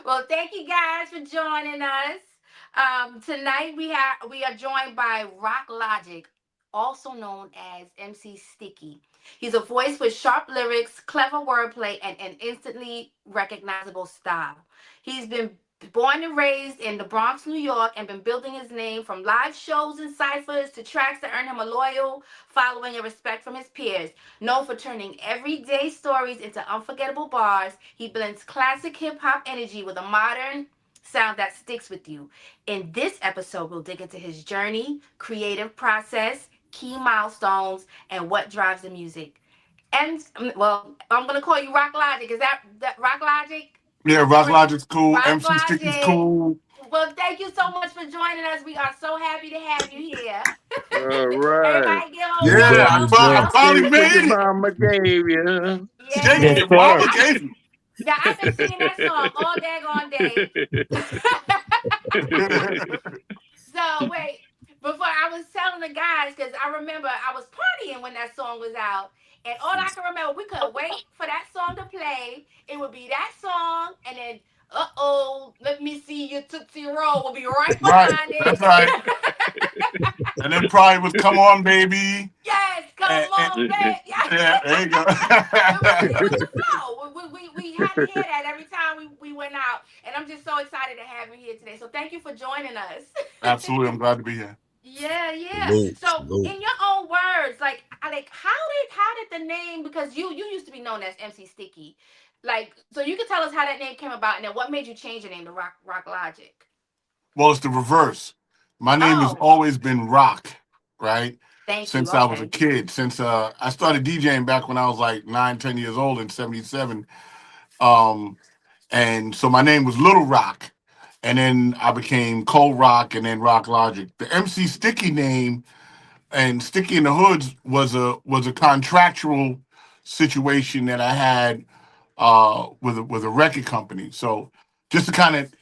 Well, thank you guys for joining us. Tonight we are joined by RockLogic, also known as MC Sticky. He's a voice with sharp lyrics, clever wordplay, and an instantly recognizable style. He's been born and raised in the Bronx, New York, and been building his name from live shows and ciphers to tracks that earn him a loyal following and respect from his peers. Known for turning everyday stories into unforgettable bars, he blends classic hip hop energy with a modern sound that sticks with you. In this episode, we'll dig into his journey, creative process, key milestones, and what drives the music. And well, I'm gonna call you Rock Logic. Is that Rock Logic? Yeah, Rock Logic's cool. Rock MC Sticky's Logic. cool. Well, thank you so much for joining us. We are so happy to have you here. All right. Everybody give a You Yeah, better I welcome. finally take what your made it. mama gave you. Shake Yes. your Yes, mama sir. I, gave you. yeah, I've been singing that song all day, all day. So wait, before I was telling the guys, because I remember I was partying when that song was out, and all I can remember, we couldn't wait for that song to play. It would be that song, and then let me see your Tootsie Roll will be right Right, behind that's right. it. And then probably was "Come On, Baby." Yes, come And, on, babe. Yes. yeah, there you go. It was so. We had to hear that every time we went out. And I'm just so excited to have you here today. So thank you for joining us. Absolutely, I'm glad to be here. Yeah, yeah. Salute, So salute. in your own words, how did the name, because you used to be known as MC Sticky. Like, so you could tell us how that name came about and then what made you change your name to Rock Logic. Well, it's the reverse. My name has Oh, always been Rock, right? thank you. Since I was a Okay. kid. Since I started DJing back when I was like 9, 10 years old in '77. Um, and so my name was Little Rock. And then I became Cold Rock and then Rock Logic. The MC Sticky name and Sticky in the Hoods was a contractual situation that I had with a record company. So just to kind of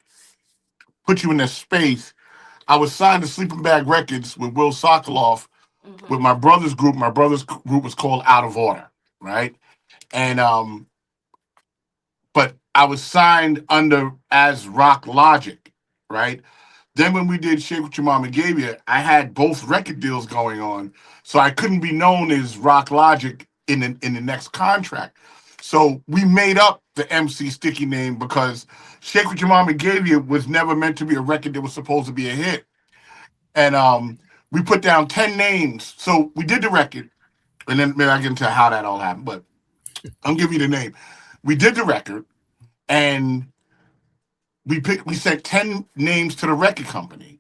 put you in that space, I was signed to Sleeping Bag Records with Will Sokoloff with Mm-hmm. my brother's group. My brother's group was called Out of Order, right? And but I was signed under as Rock Logic, right? Then when we did Shake What Your Mama Gave You, I had both record deals going on, so I couldn't be known as Rock Logic in the next contract. So we made up the MC Sticky name because Shake What Your Mama Gave You was never meant to be a record that was supposed to be a hit, and we put down 10 names. So we did the record, and then maybe I get into how that all happened, but I'll give you the name. We did the record, and we sent 10 names to the record company,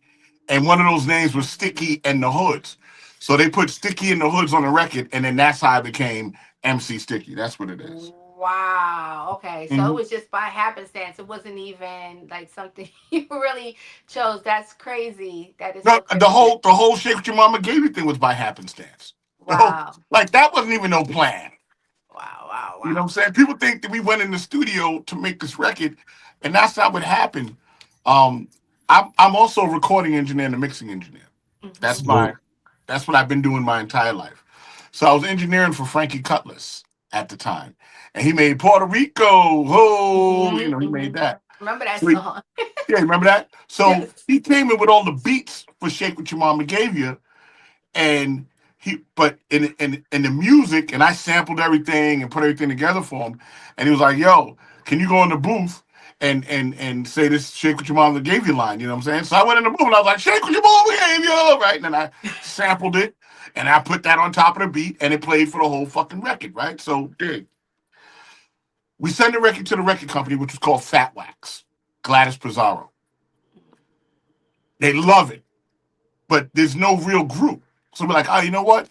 and one of those names was Sticky and the Hoods. So they put Sticky and the Hoods on the record, and then that's how I became MC Sticky. That's what it is. Wow. Okay. So it Mhm. was just by happenstance. It wasn't even like something you really chose. That's crazy. That is No, so the crazy. whole Shake What Your Mama Gave You thing was by happenstance. So Wow. like that wasn't even no plan. Wow. Wow. You know what I'm Wow. saying? People think that we went in the studio to make this record, and that's not what happened. Um, I'm also a recording engineer and a mixing engineer. That's Mm-hmm. my Salute. that's what I've been doing my entire life. So I was engineering for Frankie Cutlass at the time, and he made Puerto Rico. Oh, Mm-hmm. he made Mm-hmm. that. Remember that So he, song? yeah, remember that? So Yes. he came in with all the beats for Shake What Your Mama Gave You, and but in the music, and I sampled everything and put everything together for him, and he was like, "Yo, can you go in the booth and say this Shake What Your Mama Gave You line?" You know what I'm saying? So I went in the booth and I was like, "Shake What Your Mama Gave You," right? And then I sampled it, and I put that on top of the beat, and it played for the whole fucking record, right? So, dig. We sent the record to the record company, which was called Fat Wax, Gladys Pizarro. They love it, but there's no real group. So we're like, oh, you know what?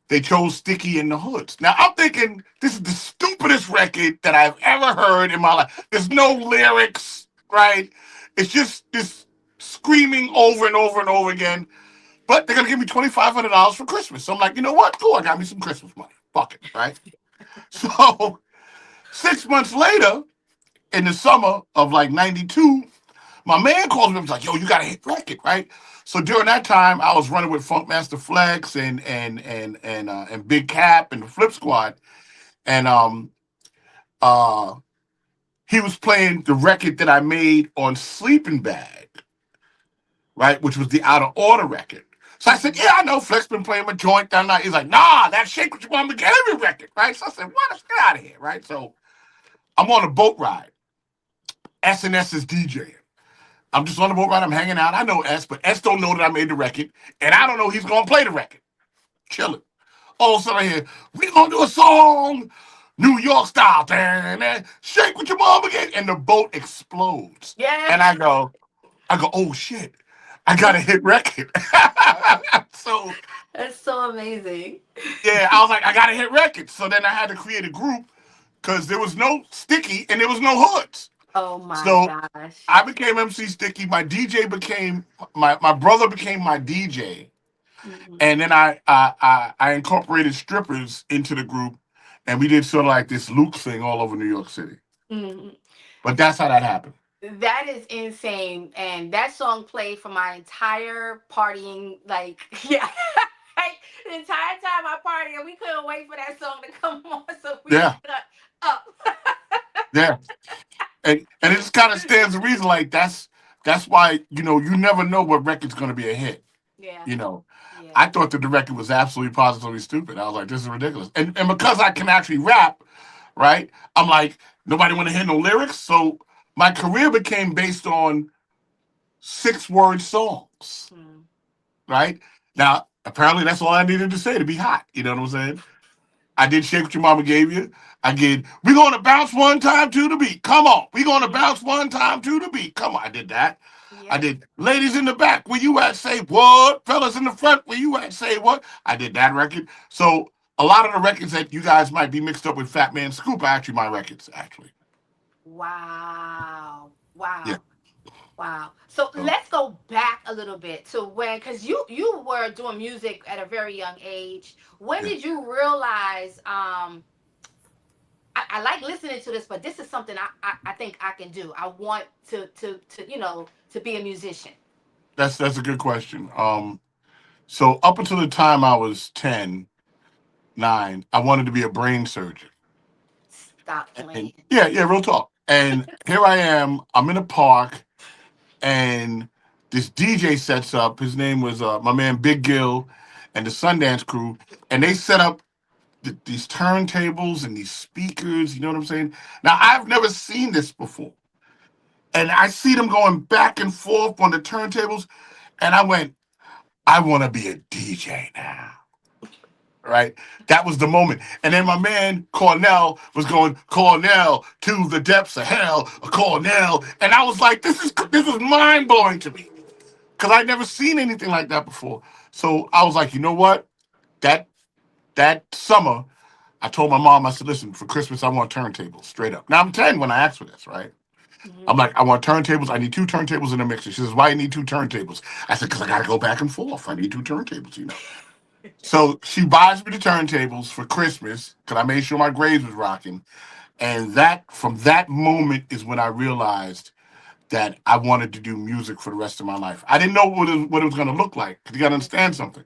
They chose Sticky in the Hoods. Now I'm thinking this is the stupidest record that I've ever heard in my life. There's no lyrics, right? It's just this screaming over and over and over again. But they're gonna give me $2,500 for Christmas. So I'm like, you know what? Cool, I got me some Christmas money. Fuck it, right? So 6 months later, in the summer of like '92, my man calls me and was like, yo, you got to hit record, right? So during that time, I was running with Funkmaster Flex and Big Cap and the Flip Squad. And uh he was playing the record that I made on Sleeping Bag, right, which was the Out of Order record. So I said, Mhm. yeah, I know Flex been playing my joint that night. He's like, nah, that Shake What You Mama Gave Me record, right? So I said, what? Let's get out of here, right? So I'm on a boat ride. S&S is DJing. I'm just on the boat ride. I'm hanging out. I know S, but S don't know that I made the record, and I don't know he's gonna play the record. Chilling. All of a sudden I hear, we gonna do a song, New York style. Shake What Your Mama Gave, and the boat explodes. Yeah. And I go, oh shit, I got a hit record. So That's so amazing. yeah, I was like, I got a hit record. So then I had to create a group because there was no Sticky and there was no hoods. Oh my So gosh. I became MC Sticky. My DJ became my brother became my DJ, Mhm. and then I incorporated strippers into the group, and we did sort of like this Luke thing all over New York City. Mhm. But that's how that happened. That is insane, and that song played for my entire partying. Like, yeah, like the entire time I partied, and we couldn't wait for that song to come on so we could Yeah, cut up. yeah, and it just kind of stands to reason like that's why you never know what record's going to be a hit. Yeah, You know, yeah. I thought that the record was absolutely positively stupid. I was like, this is ridiculous. And because I can actually rap, right? I'm like, nobody want to hear no lyrics. So my career became based on 6-word songs, Hmm. right? Now, apparently that's all I needed to say to be hot. You know what I'm saying? I did Shake What Your Mama Gave You. I did, we gonna bounce one time to the beat. Come on. We gonna Hmm. bounce one time to the beat. Come on. I did that. I Yep. did ladies in the back, where you at, say what? Fellas in the front, where you at, say what? I did that record. So a lot of the records that you guys might be mixed up with Fat Man Scoop are actually my records, actually. Wow. Yeah. Wow. Wow. So So let's go back a little bit to when, because you were doing music at a very young age. When yeah. did you realize? I like listening to this, but this is something I think I can do. I want to to be a musician. That's a good question. So up until the time I was 10, 9, I wanted to be a brain surgeon. Stop And playing. yeah, yeah, real talk. And here I am, I'm in a park, and this DJ sets up. His name was my man Big Gill and the Sundance Crew, and they set up these turntables and these speakers. You know what I'm saying? Now I've never seen this before, and I see them going back and forth on the turntables, and I went, I want to be a DJ now. Right, that was the moment. And then my man Cornell was going, Cornell to the depths of hell, Cornell, and I was like, this is mind blowing to me because I'd never seen anything like that before. So I was like, you know what? That that summer, I told my mom, I said, listen, for Christmas, I want turntables, straight up. Now I'm 10 when I asked for this, right? I'm Hmm. like, I want turntables. I need 2 turntables in a mixer. She says, why you need 2 turntables? I said, because I got to go back and forth. I need 2 turntables. So she buys me the turntables for Christmas because I made sure my grades was rocking. And that from that moment is when I realized that I wanted to do music for the rest of my life. I didn't know what it was going to look like because you got to understand something.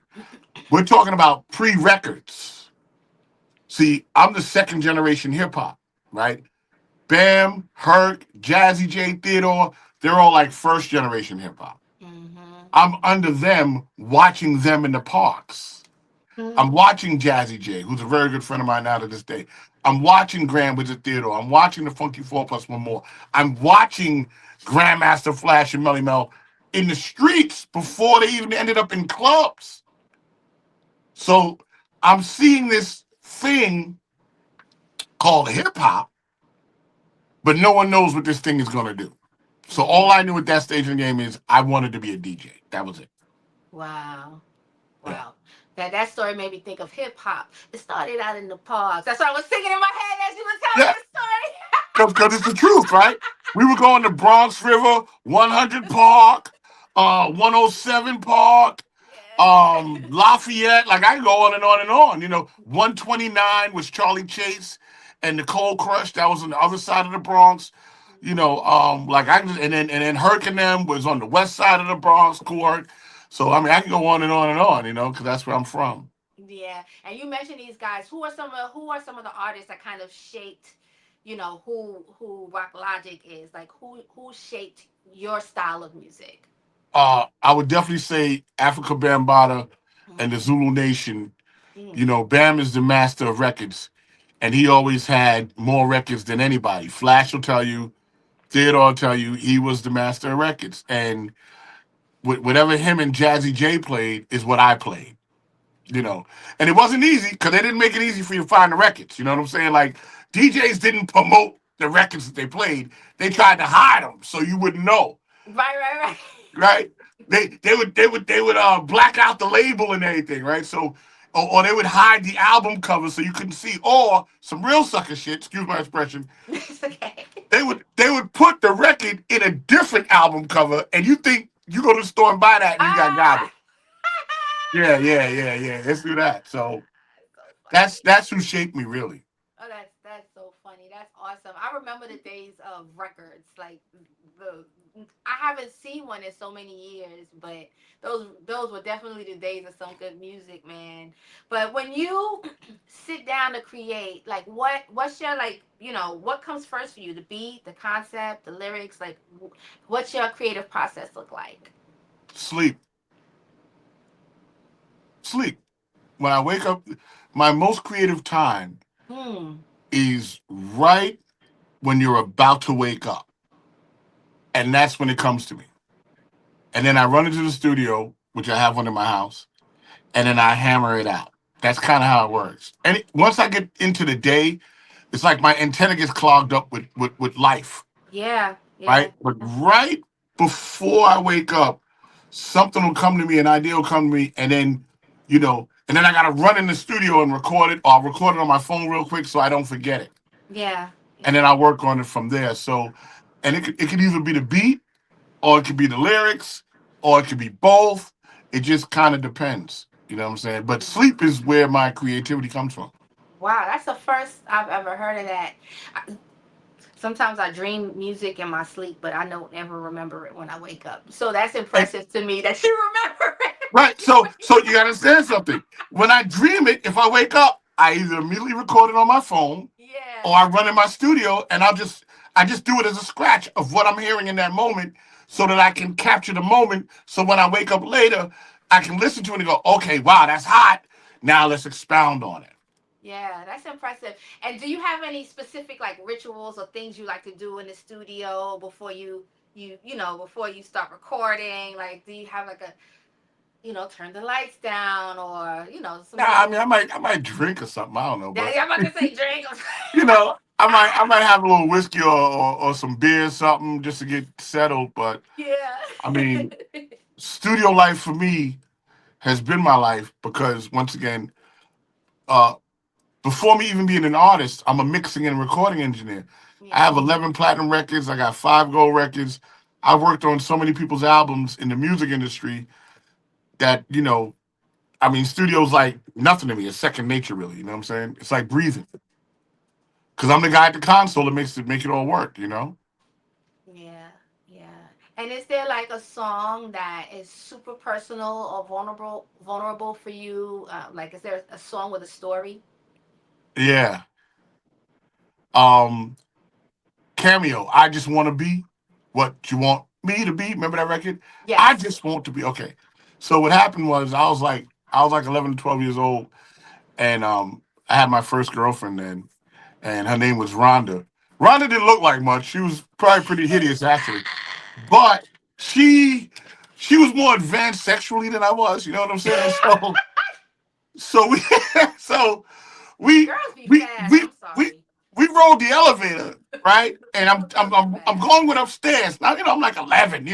We're talking about pre-records. See, I'm the second generation hip hop, right? Bam, Herc, Jazzy J, Theodore, they're all like first generation hip hop. Hmm. I'm under them watching them in the parks. I'm Hmm. watching Jazzy J, who's a very good friend of mine now to this day. I'm watching Grand Wizard Theodore. I'm watching the Funky 4 plus one more. I'm watching Grandmaster Flash and Melly Mel in the streets before they even ended up in clubs. So I'm seeing this thing called hip hop, but no one knows what this thing is going to do. So all Hmm. I knew at that stage in the game is I wanted to be a DJ. That was it. Wow. Yeah. Wow. That story made me think of hip hop. It started out in the parks. That's what I was singing in my head as you were telling Yeah. the story. Because it's the truth, right? We were going to Bronx River, 100 Park, 107 Park, Yeah. Lafayette. Like I can go on and on and on. 129 was Charlie Chase and the Cold Crush. That was on the other side of the Bronx. Like I just and then Herc and them was on the west side of the Bronx, Court. So I mean, I can go on and on and on. Because that's where I'm from. Yeah, and you mentioned these guys. Who are some of the artists that kind of shaped, who Rock Logic is? Like who shaped your style of music? I would definitely say Africa Bambaataa and the Zulu Nation. Mm. You know, Bam is the master of records, and he always had more records than anybody. Flash will tell you, Theodore will tell you, he was the master of records, and whatever him and Jazzy J played is what I played. You know, and it wasn't easy because they didn't make it easy for you to find the records. You know what I'm saying? Like DJs didn't promote the records that they played; they tried to hide them so you wouldn't know. Right, right, Right? They would black out the label and everything, right? So or they would hide the album cover so you couldn't see. Or some real sucker shit, excuse my expression, right. It's okay. they would put the record in a different album cover and you think you go to the store and buy that and you got Ah. garbage. Yeah, yeah, yeah, yeah. Let's do that. So That's so that's funny. that's who shaped me really. Oh, that's so funny. That's awesome. I remember the days of records. Like the I haven't seen one in so many years, but those were definitely the days of some good music, man. But when you sit down to create, like what's your like, what comes first for you? The beat, the concept, the lyrics, like what's your creative process look like? Sleep. Sleep. When I wake up, my most creative time Hmm. is right when you're about to wake up. And that's when it comes to me. And then I run into the studio, which I have one in my house, and then I hammer it out. That's kind of how it works. And once I get into the day, it's like my antenna gets clogged up with life, Yeah, yeah. right? But right before I wake up, something will come to me, an idea will come to me, and then, and then I got to run in the studio and record it, or I'll record it on my phone real quick so I don't forget it. Yeah, And yeah. then I'll work on it from there. So, and it could either be the beat, or it could be the lyrics, or it could be both. It just kind of depends. You know what I'm saying? But sleep is where my creativity comes from. Wow, that's the first I've ever heard of that. Sometimes I dream music in my sleep, but I don't ever remember it when I wake up. So that's And impressive to me that you remember it. right, so you gotta understand something. When I dream it, if I wake up, I either immediately record it on my phone, or Yeah. I run in my studio and I just do it as a scratch of what I'm hearing in that moment, so that I can capture the moment. So when I wake up later, I can listen to it and go, okay, wow, that's hot. Now let's expound on it. Yeah, that's impressive. And do you have any specific like rituals or things you like to do in the studio before before you start recording? Like do you have like a turn the lights down or some Nah, I type mean, I might drink or something. I don't know, yeah, but I'm about to say drink. I might have a little whiskey or some beer or something just to get settled. But Yeah. I mean, studio life for me has been my life because once again, uh, before me even being an artist, I'm a mixing and recording engineer. I Yeah. have 11 platinum records. I got 5 gold records. I've worked on so many people's albums in the music industry that I mean, studio's like nothing to me. It's second nature, really. You know what I'm saying? It's like breathing because I'm the guy at the console that make it all work. Yeah, yeah. And is there like a song that is super personal or vulnerable for you? Like, is there a song with a story? Yeah. Um, Cameo. I just want to be what you want me to be. Remember that record? I Yes. just want to be okay. So what happened was I was like 11 to 12 years old, and I had my first girlfriend then, and her name was Rhonda. Rhonda didn't look like much. She was probably pretty hideous actually, but she she was more advanced sexually than I was. You know what I'm saying? So we so we Girls be we fast. we I'm we sorry. we rode the elevator, right? And I'm I'm Girls be I'm, I'm fast. going with upstairs. Now I'm like 11.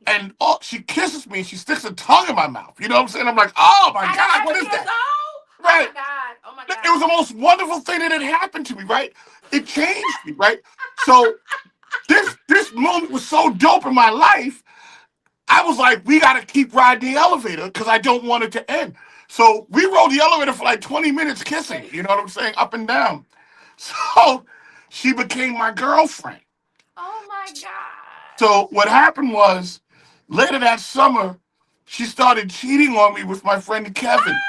And she kisses me and she sticks her tongue in my mouth. You know what I'm saying? I'm like, oh my At God, what 11 is years that? old? Oh Right? my God. Oh my It was the God. most wonderful thing that had happened to me, right? It changed me, right? So this moment was so dope in my life. I was like, we got to keep riding the elevator because I don't want it to end. So we rode the elevator for like 20 minutes kissing, you know what I'm saying? Up and down. So she became my girlfriend. Oh my gosh. So what happened was later that summer, she started cheating on me with my friend Kevin,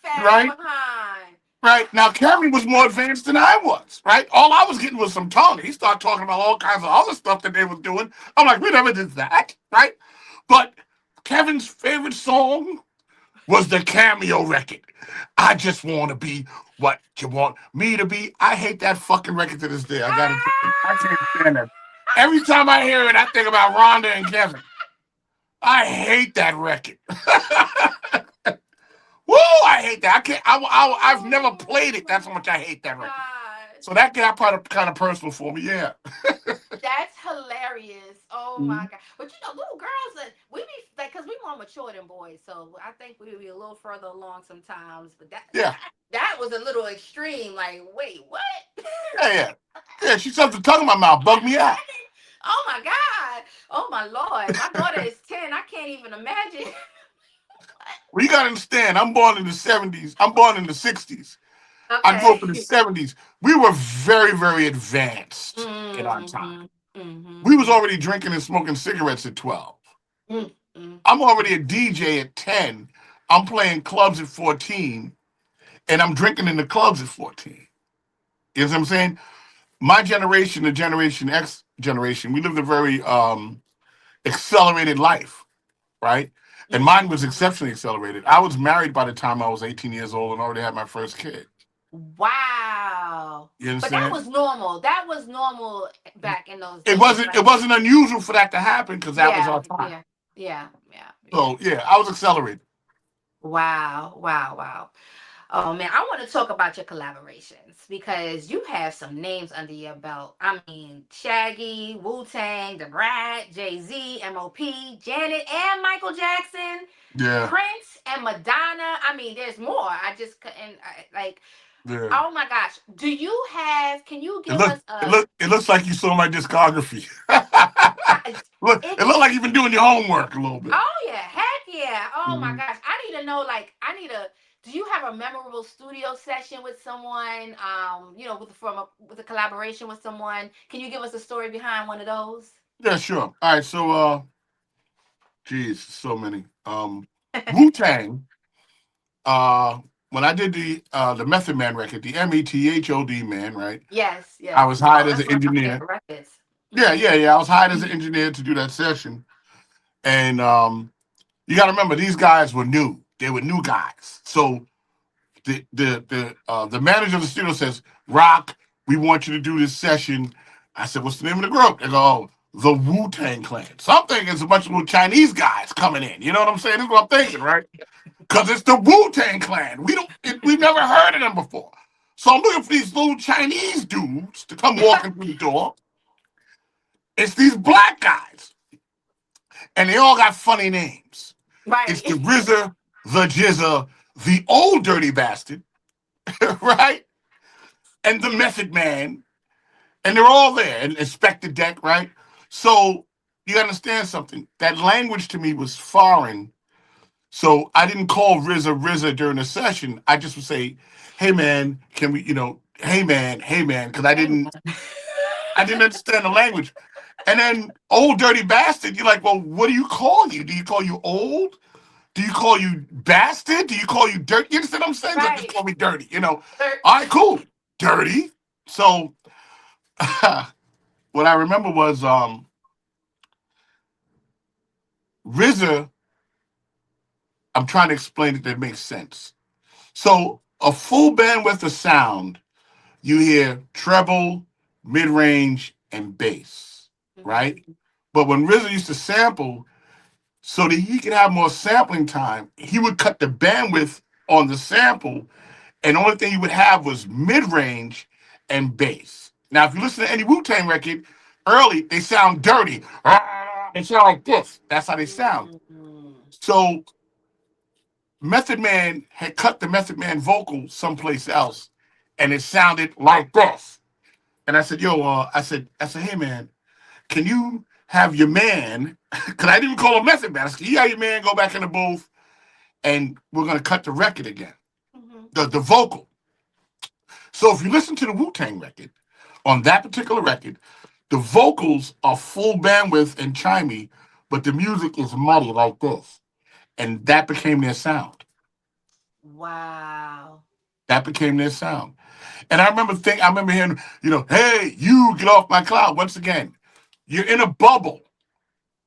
Ah, fast right? behind. Right? Now, Kevin was more advanced than I was, right? All I was getting was some tongue. He started talking about all kinds of other stuff that they were doing. I'm like, we never did that, right? But Kevin's favorite song was the Cameo record. I just want to be what you want me to be. I hate that fucking record to this day. I gotta tell you, I can't stand that. Every time I hear it, I think about Rhonda and Kevin. I hate that record. Woo! I hate that. I can't. I've never played it. That's how much I hate that record. God. So that got kind of personal for me. Yeah. That's hilarious. Oh my Mhm. god! But little girls, we be like, cause we more mature than boys, so I think we would be a little further along sometimes. But that Yeah. that that was a little extreme. Like, wait, what? Yeah. Yeah. Yeah. She stuffed the tongue in my mouth. Bugged me out. Oh my god! Oh my lord! My daughter is 10. I can't even imagine. Well, you gotta understand. I'm born in the '70s. I'm born in the '60s. I grew up in the Okay. '70s. We were very, very advanced in our time. Mm-hmm. We was Mm-hmm. already drinking and smoking cigarettes at 12. Mm-hmm. I'm already a DJ at 10. I'm playing clubs at 14, and I'm drinking in the clubs at 14. You know what I'm saying? My generation, the Generation X generation, we lived a very accelerated life, right? And mine was Mm-hmm. exceptionally accelerated. I was married by the time I was 18 years old and already had my first kid. Wow. You But that understand? was normal. That was normal back in those It days. wasn't it Like, wasn't unusual for that to happen because that was yeah, our time. yeah, yeah, yeah, yeah. So yeah, I was accelerated. Wow, wow, wow. Oh man, I want to talk about your collaborations because you have some names under your belt. I mean, Shaggy, Wu Tang, The Brat, Jay Z, M.O.P., Janet, and Michael Jackson, Yeah, Prince, and Madonna. I mean, there's more. I just couldn't like. yeah. Oh my gosh, do you have? Can you It give look us a? it look it looks like you saw my discography. I, It it's looked like you've been doing your homework a little bit. Oh yeah, heck yeah. Oh my Mhm. gosh. I need to know, like, I need a do you have a memorable studio session with someone? With a collaboration with someone? Can you give us a story behind one of those? Yeah, sure. All right, so geez, so many. Wu Tang. Uh, when I did the Method Man record, the Method Man, right? Yes, I yes. was hired Oh, as that's an one of my favorite engineer. records. Yeah, Mm-hmm. yeah, yeah. I was hired as an engineer to do that session, and you got to remember these guys were new. They were new guys. So the manager of the studio says, "Rock, we want you to do this session." I said, "What's the name of the group?" They go, "Oh, the Wu Tang Clan." So I'm thinking it's a bunch of little Chinese guys coming in. You know what I'm saying? This is what I'm thinking, right? Because it's the Wu Tang Clan. We've never heard of them before. So I'm looking for these little Chinese dudes to come walking through the door. It's these black guys, and they all got funny names. It's the Right. RZA, the Jizza, the old dirty bastard, right? And the Method Man, and they're all there. And Inspector Deck, right? So you understand something. That language to me was foreign. So I didn't call RZA during the session. I just would say, "Hey man, can we, hey man," because I Hey, didn't, I didn't understand the language. And then old dirty bastard, you're like, well, what do you call you? Do you call you old? Do you call you bastard? Do you call you dirty? You understand what I'm saying? So just right. call me dirty. Er, All right, cool, dirty. So what I remember was RZA. I'm trying to explain it that makes sense. So a full bandwidth of sound, you hear treble, mid range, and bass, right? mhm. But when RZA used to sample, so that he could have more sampling time, he would cut the bandwidth on the sample, and the only thing you would have was mid range and bass. Now, if you listen to any Wu Tang record, early they sound dirty. They sound like this. That's how they sound. Mm. So Method Man had cut the Method Man vocal someplace else, and it sounded like this. And I said, "Yo, I said, hey man, can you have your man? Because I didn't call him Method Man. I said, can you have your man go back in the booth, and we're gonna cut the record again, Mhm. the vocal." So if you listen to the Wu Tang record, on that particular record, the vocals are full bandwidth and chimey, but the music is muddy like this, and that became their sound. Wow. That became their sound. And I remember hearing, hey, you get off my cloud. Once again, you're in a bubble.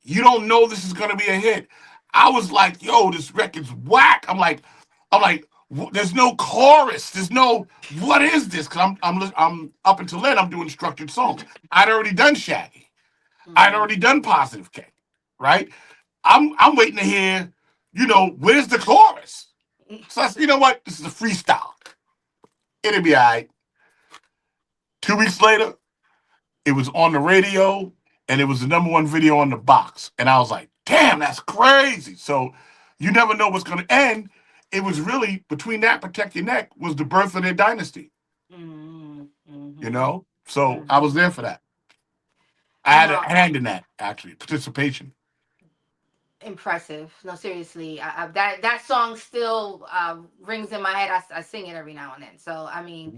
You don't know this is gonna be a hit. I was like, yo, this record's whack. I'm like, there's no chorus. There's no what is this? Because I'm up until then I'm doing structured songs. I'd already done Shaggy. I'd Mm-hmm. already done Positive K, right? I'm waiting to hear, where's the chorus? So I said, you know what? This is a freestyle. It'll be all right. 2 weeks later, it was on the radio, and it was the number one video on the box. And I was like, damn, that's crazy. So you never know what's going to end. It was really between that Protect Your Neck was the birth of their dynasty, Mm-hmm. you Mm-hmm. know? So I Mm-hmm. was there for that. I had a No, hand in that, actually, participation. impressive. No, seriously, that song still rings in my head. I sing it every now and then. So I mean,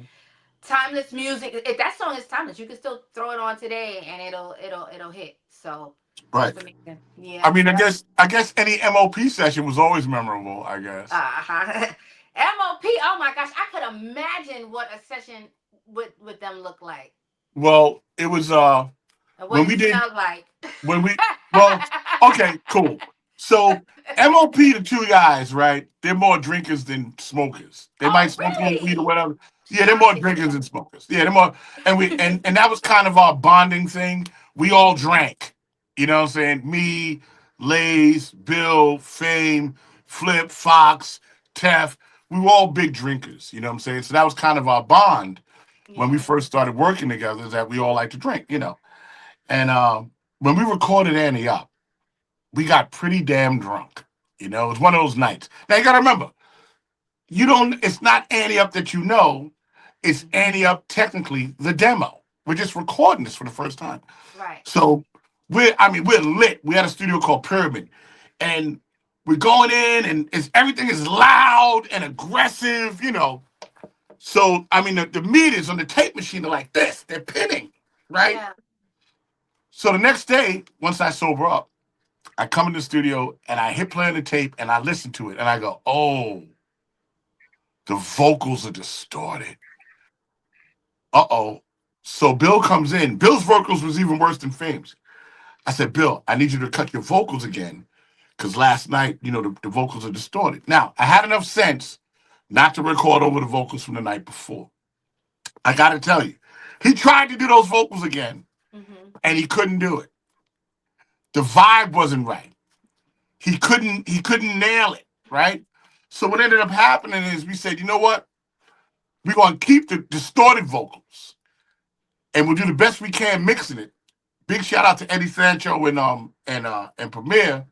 timeless music. If that song is timeless, you can still throw it on today and it'll hit. So Right. that's amazing. I Yep, mean, I yep. guess I guess any MOP session was always memorable, I guess. Uh-huh. MOP. Oh my gosh, I could imagine what a session with them look like Well, it was and what when it we did smelled like. when we well, okay, cool. So MOP, the two guys, right? They're more drinkers than smokers. They might Oh smoke a little weed or really? whatever. Yeah, they're I more didn't know drinkers that. than smokers. Yeah, they're more, and that was kind of our bonding thing. We all Mm-hmm. drank. You know what I'm saying? Me, Lays, Bill, Fame, Flip, Fox, Tef. We were all big drinkers. You know what I'm saying? So that was kind of our bond when we Yeah. first started working together. Is that we all like to drink. And when we recorded Annie Up, we got pretty damn drunk. It was one of those nights. Now you gotta remember, you don't. It's not Annie Up that you know. It's Mm-hmm. Annie Up technically the demo. We're just recording this for the first time. Right. So we're lit. We had a studio called Pyramid, and we're going in, and everything is loud and aggressive. So the meters on the tape machine are like this. They're pinning, right? Yeah. So the next day, once I sober up, I come in the studio and I hit play on the tape and I listen to it and I go, oh, the vocals are distorted. Uh-oh. So Bill comes in. Bill's vocals was even worse than Fame's. I said, Bill, I need you to cut your vocals again because last night, the vocals are distorted. Now, I had enough sense not to record over the vocals from the night before. I got to tell you, he tried to do those vocals again Mm-hmm. and he couldn't do it. The vibe wasn't right. He couldn't nail it, right? So what ended up happening is we said, you know what? We're gonna keep the distorted vocals and we'll do the best we can mixing it. Big shout out to Eddie Sancho and Premier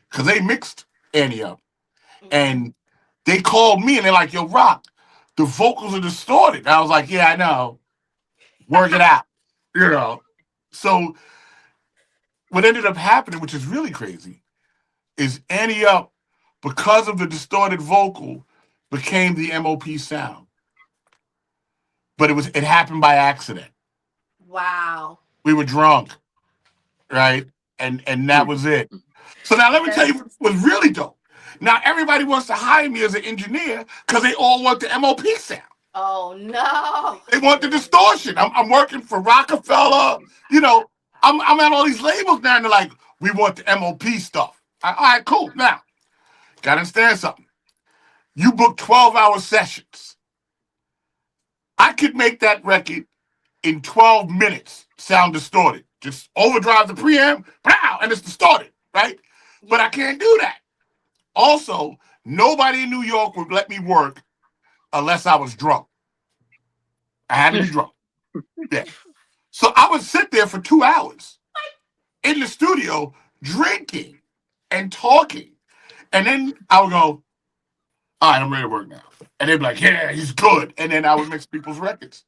because they mixed Annie Up. Mm-hmm. And they called me and they're like, yo, Rock, the vocals are distorted. And I was like, yeah, I know. Work it out. You know. So what ended up happening, which is really crazy, is Annie Up, because of the distorted vocal, became the MOP sound. But it happened by accident. Wow. We were drunk, right? And that Mm. was it. So now let me tell you That's. what was really dope. Now everybody wants to hire me as an engineer because they all want the MOP sound. Oh no. They want the distortion. I'm working for Rockefeller. You know, I'm at all these labels now, and they're like, we want the MOP stuff. All right, cool. Now, gotta understand something. You book 12-hour sessions. I could make that record in 12 minutes sound distorted. Just overdrive the preamp, pow, and it's distorted, right? But I Yeah. can't do that. Also, nobody in New York would let me work unless I was drunk. I had to be drunk. Yeah. So I would sit there for 2 hours in the studio drinking and talking. And then I would go, all right, I'm ready to work now. And they'd be like, yeah, he's good. And then I would mix people's records.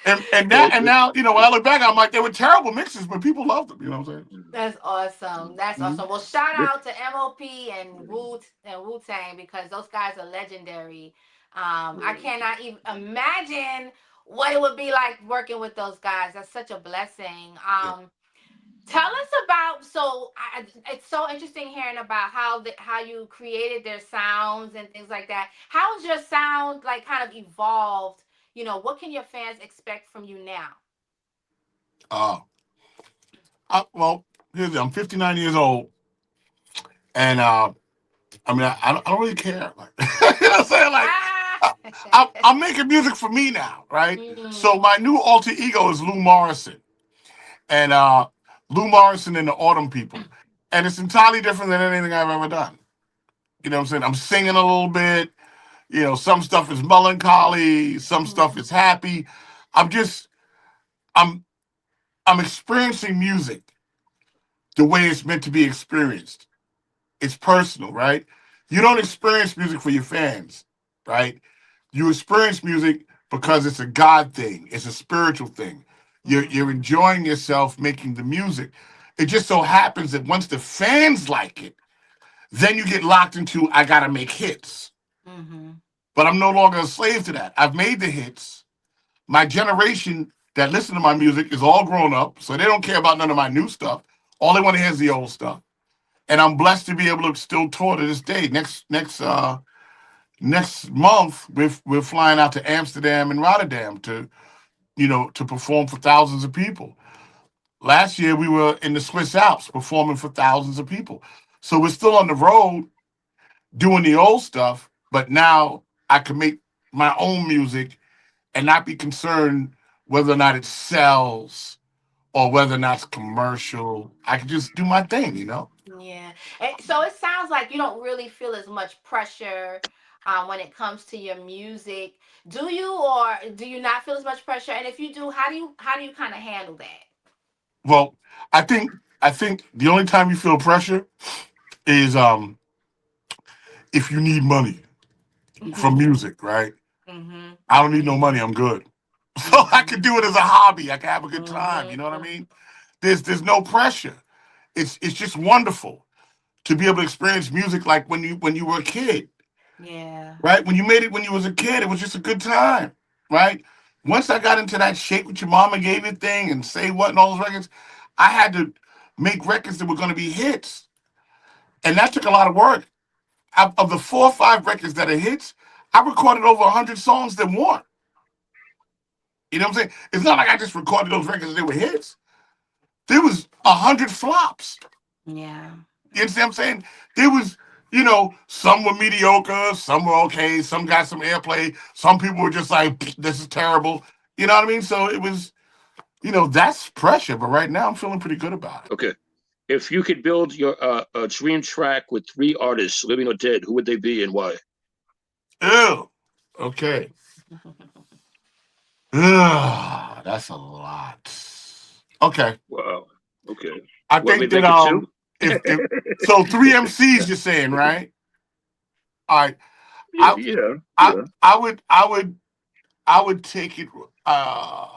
And So, that and now, when I look back, I'm like, they were terrible mixes, but people loved them. You know what I'm That's awesome. That's saying? awesome. Well, shout yeah. out to MOP and Wu Tang because those guys are legendary. I cannot even imagine what it would be like working with those guys. That's such a blessing. Yeah. Tell us about it's so interesting hearing about how you created their sounds and things like that. How has your sound like kind of evolved? What can your fans expect from you now? Uh, well, I'm 59 years old, and I mean, I don't really care. Like, you know what I'm saying? Like, Ah. I'm making music for me now, right? So Mm. my new alter ego is Lou Morrison, and Lou Morrison and the Autumn People, and it's entirely different than anything I've ever done. You know what I'm saying? I'm singing a little bit. Some stuff is melancholy, some stuff is happy. I'm just, I'm, I'm experiencing music the way it's meant to be experienced. It's personal, right? You don't experience music for your fans, right? You experience music because it's a God thing. It's a spiritual thing. You're Mm-hmm. enjoying yourself making the music. It just so happens that once the fans like it, then you get locked into I gotta make hits. Mm-hmm. But I'm no longer a slave to that. I've made the hits. My generation that listen to my music is all grown up, so they don't care about none of my new stuff. All they want to hear is the old stuff. And I'm blessed to be able to still tour to this day. Next month, we're flying out to Amsterdam and Rotterdam to perform for thousands of people. Last year we were in the Swiss Alps performing for thousands of people. So we're still on the road doing the old stuff, but now I can make my own music and not be concerned whether or not it sells or whether or not it's commercial. I can just do my thing. Yeah. So it sounds like you don't really feel as much pressure when it comes to your music. Do you, or do you not feel as much pressure? And if you do, how do you kind of handle that? Well, I think the only time you feel pressure is if you need money from music, right? Mhm. I don't need no money. I'm good. So I Mhm. can do it as a hobby. I can have a good time. You Mhm. know what I mean? There's no pressure. It's just wonderful to be able to experience music like when you were a kid, Yeah. right? When you made it when you was a kid, it was just a good time, right? Once I got into that shake with your mama gave you thing and say what and all those records, I had to make records that were going to be hits, and that took a lot of work. Of the 4 or 5 records that are hits, I recorded over 100 songs that weren't. You know what I'm saying? It's not like I just recorded those records and they were hits. There was 100 flops. Yeah. You understand what I'm saying? There was, some were mediocre, some were okay, some got some airplay, some people were just like, this is terrible. You know what I mean? So it was, that's pressure. But right now I'm feeling pretty good about it. Okay. If you could build your a dream track with three artists, living or dead, who would they be and why? Ew. Okay. Ugh, that's a lot. Okay. Wow. Okay. I Want me think to that make it two? if so 3 MCs you're saying, right? All right. I Yeah. I Yeah. I would take it uh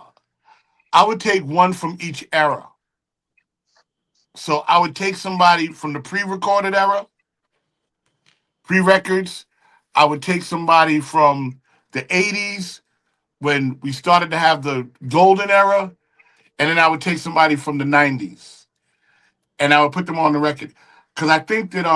I would take one from each era. So I would take somebody from the pre-recorded era, pre-records. I would take somebody from the 80s when we started to have the golden era, and then I would take somebody from the 90s and I would put them on the record. Cuz I think that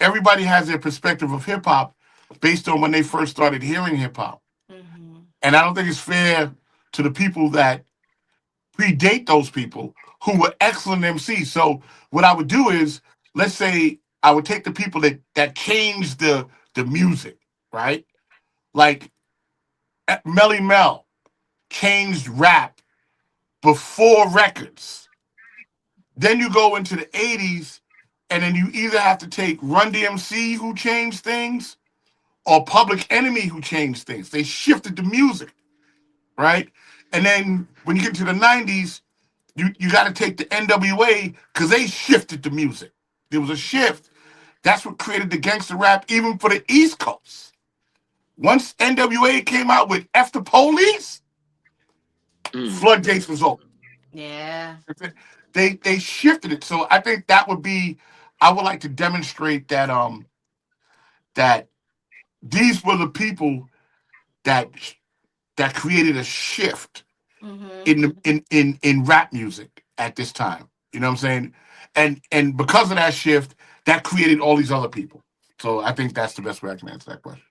everybody has their perspective of hip hop based on when they first started hearing hip hop. Mhm. And I don't think it's fair to the people that predate those people who were excellent MCs. So what I would do is, let's say I would take the people that changed the music, right? Like Melly Mel changed rap before records. Then you go into the 80s, and then you either have to take Run DMC who changed things or Public Enemy who changed things. They shifted the music, right? And then when you get to the 90s, you got to take the NWA because they shifted the music. There was a shift. That's what created the gangster rap, even for the East Coast. Once NWA came out with F the Police, Mm. floodgates was open. Yeah. They shifted it. So I think that would be. I would like to demonstrate that these were the people that that created a shift Mhm. in rap music. at this time. You know what I'm saying? And because of that shift, that created all these other people. So I think that's the best way I can answer that question.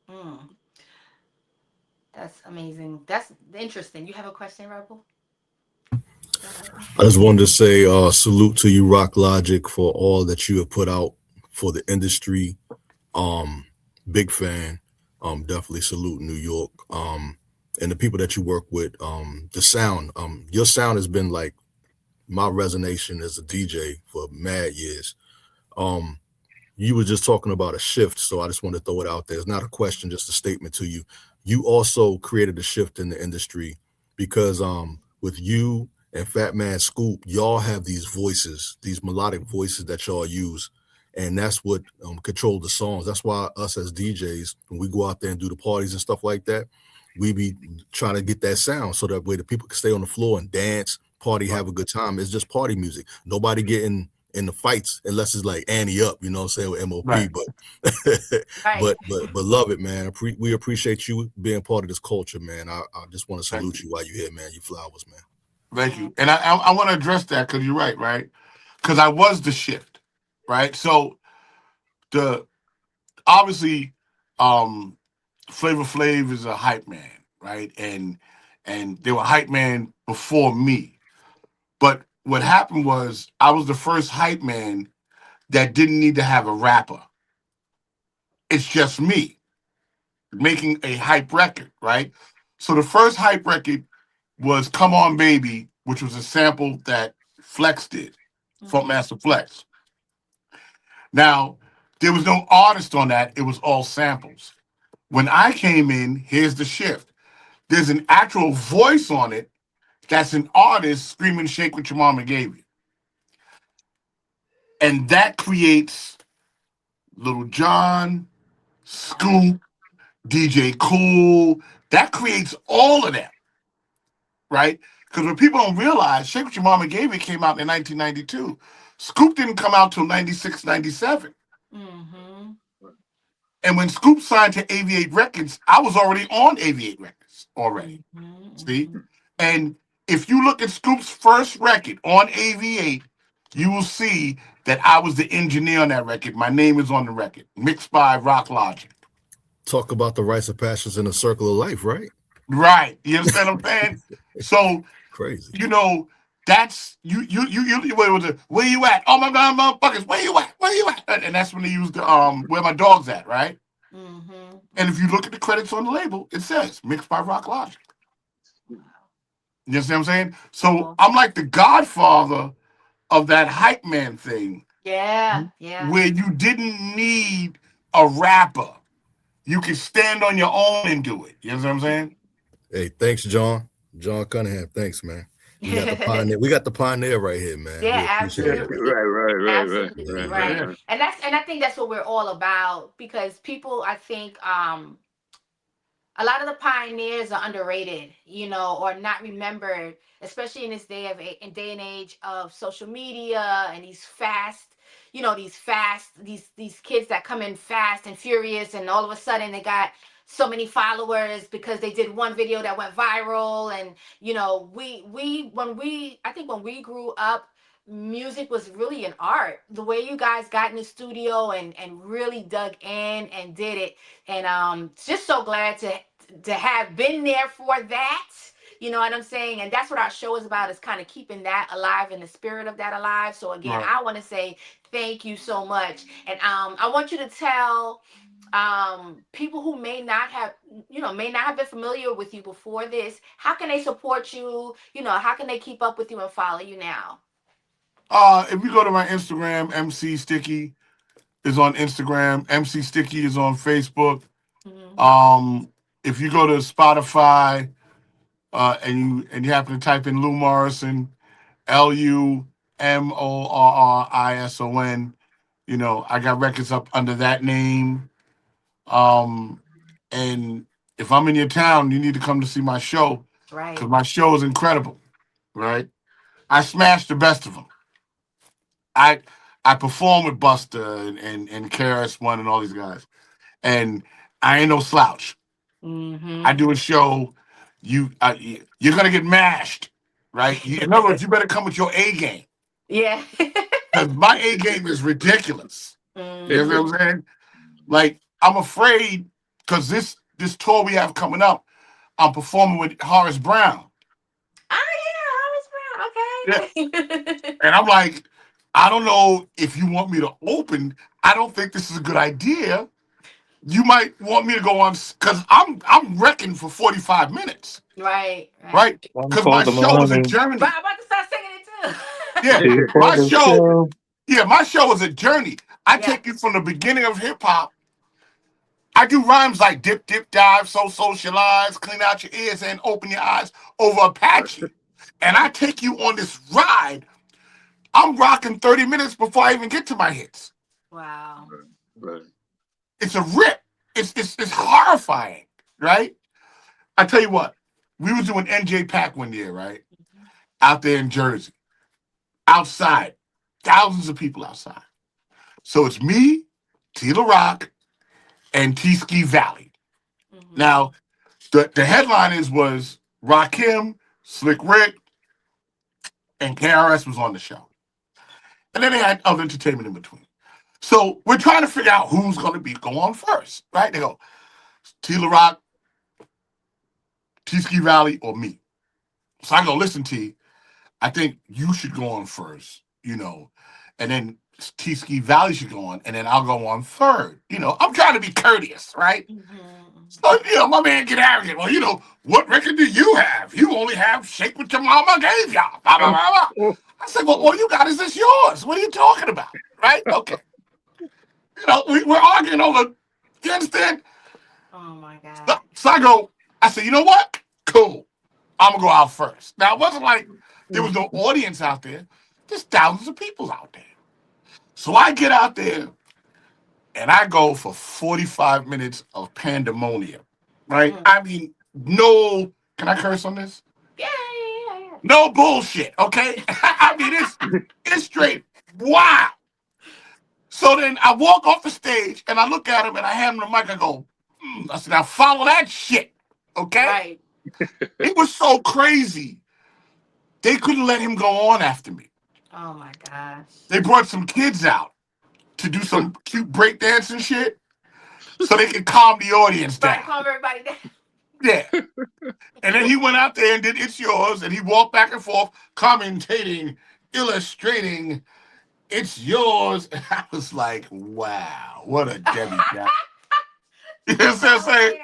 Mm, that's amazing. That's interesting. You have a question, Rebel? Go ahead. I just wanted to say salute to you, Rock Logic, for all that you have put out for the industry. Um, Big fan. Definitely salute New York. And the people that you work with. The sound. Your sound has been like my resonation as a DJ for mad years. Um, you were just talking about a shift, so I just want to throw it out there. It's not a question, just a statement to you. You also created a shift in the industry because with you and Fat Man Scoop, y'all have these voices, these melodic voices that y'all use, and that's what control the songs. That's why us as DJs, when we go out there and do the parties and stuff like that, we be trying to get that sound so that way the people can stay on the floor and dance, party, have a good time. It's just party music. Nobody getting in the fights unless it's like Annie up, you know what I'm saying, with MOP. Right. But Right. but love it, man. We appreciate you being part of this culture, man. I just want to Thank salute you. you while you're here, man. You flowers, man. Thank Mm, you. And I want to address that because you're right, right? Because I was the shift, right? So the obviously um Flavor Flav is a hype man, right? And they were hype man before me. But what happened was I was the first hype man that didn't need to have a rapper. It's just me making a hype record, right? So the first hype record was Come On Baby, which was a sample that Flex did, mm-hmm. Funkmaster Flex. Now, there was no artist on that, it was all samples. When I came in, here's the shift. There's an actual voice on it that's an artist screaming Shake What Your Mama Gave You. And that creates Little John, Wow. Scoop, DJ Cool. That creates all of them, right? Because what people don't realize, Shake What Your Mama Gave You came out in 1992. Scoop didn't come out till 96, 97. Mm-hmm. And when Scoop signed to AV8 Records, I was already on AV8 Records already. See? Mm-hmm. And if you look at Scoop's first record on AV8, you will see that I was the engineer on that record. My name is on the record, mixed by RockLogic. Talk about the rites of passions in a circle of life, right? Right. You understand what I'm saying? So, Crazy. you know, that's where you at? Oh my god, motherfuckers, where you at? Where you at? And that's when they use the where my dog's at, right? Mm-hmm. And if Mm-hmm. you look at the credits on the label, it says mixed by RockLogic. Wow. You understand what I'm saying? So Cool. I'm like the godfather of that hype man thing Yeah. Yeah. where you didn't need a rapper. You can stand on your own and do it. You know what I'm saying? Hey, thanks, John. John Cunningham. Thanks, man. We got the pioneer. We got the pioneer right here, man. We Yeah, appreciate it. absolutely. Absolutely Yeah, right. Yeah. And I think that's what we're all about because people I think a lot of the pioneers are underrated, or not remembered, especially in this day and age of social media and these fast, these kids that come in fast and furious, and all of a sudden they got so many followers because they did one video that went viral, and I think when we grew up, music was really an art. The way you guys got in the studio and really dug in and did it, and just so glad to have been there for that. You know what I'm saying? And that's what our show is about, is kind of keeping that alive and the spirit of that alive. So again, Right. I want to say thank you so much. And I want you to tell people who may not have been familiar with you before this, how can they support you? How can they keep up with you and follow you now? If you go to my Instagram, MC Sticky is on Instagram. MC Sticky is on Facebook. Mm-hmm. Um, if you go to Spotify, and you happen to type in Lou Morrison, LUMORRISON, I got records up under that name. Um, and if I'm in your town, you need to come to see my show because Right. my show is incredible, right? I smashed the best of them. I I perform with Buster and KRS One and all these guys, and I ain't no slouch. Mm-hmm. I do a show, you're gonna get mashed. right? In other words, you better come with your A game. Yeah. Because my A game is ridiculous. You know what I'm saying? Like, I'm afraid because this tour we have coming up, I'm performing with Horace Brown. Oh yeah, Horace Brown. Okay. And I'm like, I don't know if you want me to open. I don't think this is a good idea. You might want me to go on because I'm wrecking for 45 minutes. Right. Right? One Because for my the show is in money, Germany. But I'm about to start singing it too. Yeah. two for My the show, show. my show is a journey. I Yeah. take you from the beginning of hip hop. I do rhymes like dip, dip, dive, so socialize, clean out your ears and open your eyes over Apache. And I take you on this ride. I'm rocking 30 minutes before I even get to my hits. Wow. Right. It's a rip. It's horrifying, right? I tell you what, we was doing NJ Pack one year, right? Out there in Jersey. Outside. Thousands of people outside. So it's me, Tila Rock, and T-Ski Valley. Mhm. Now, the headliners was Rakim, Slick Rick, and KRS was on the show. And then they had other entertainment in between. So we're trying to figure out who's going to go on first, right? They go, Tila Rock, T-Ski Valley, or me. So I go, listen, T, I think you should go on first, and then T-Ski Valley should go on, and then I'll go on third. I'm trying to be courteous, right? So, my man get arrogant. Well, what record do you have? You only have Shake What Your Mama Gave Y'all. Blah, blah, blah, blah. I said, well, all you got is this yours. What are you talking about? Right? Okay. We're arguing over, you understand? Oh my God. So I said, you know what? Cool. I'm going to go out first. Now, it wasn't like there was no audience out there. There's thousands of people out there. So I get out there and I go for 45 minutes of pandemonium, right? I mean, no, can I curse on this? Yeah. No bullshit, okay? I mean, it's straight. Wow. So then I walk off the stage and I look at him and I hand him the mic. I go, I said, now follow that shit, okay? Right. It was so crazy. They couldn't let him go on after me. Oh my gosh. They brought some kids out to do some cute breakdancing shit so they could calm the audience down. Right, calm everybody down. Yeah. And then he went out there and did It's Yours, and he walked back and forth, commentating, illustrating, It's Yours. And I was like, wow, what a demigod. You know what I'm saying?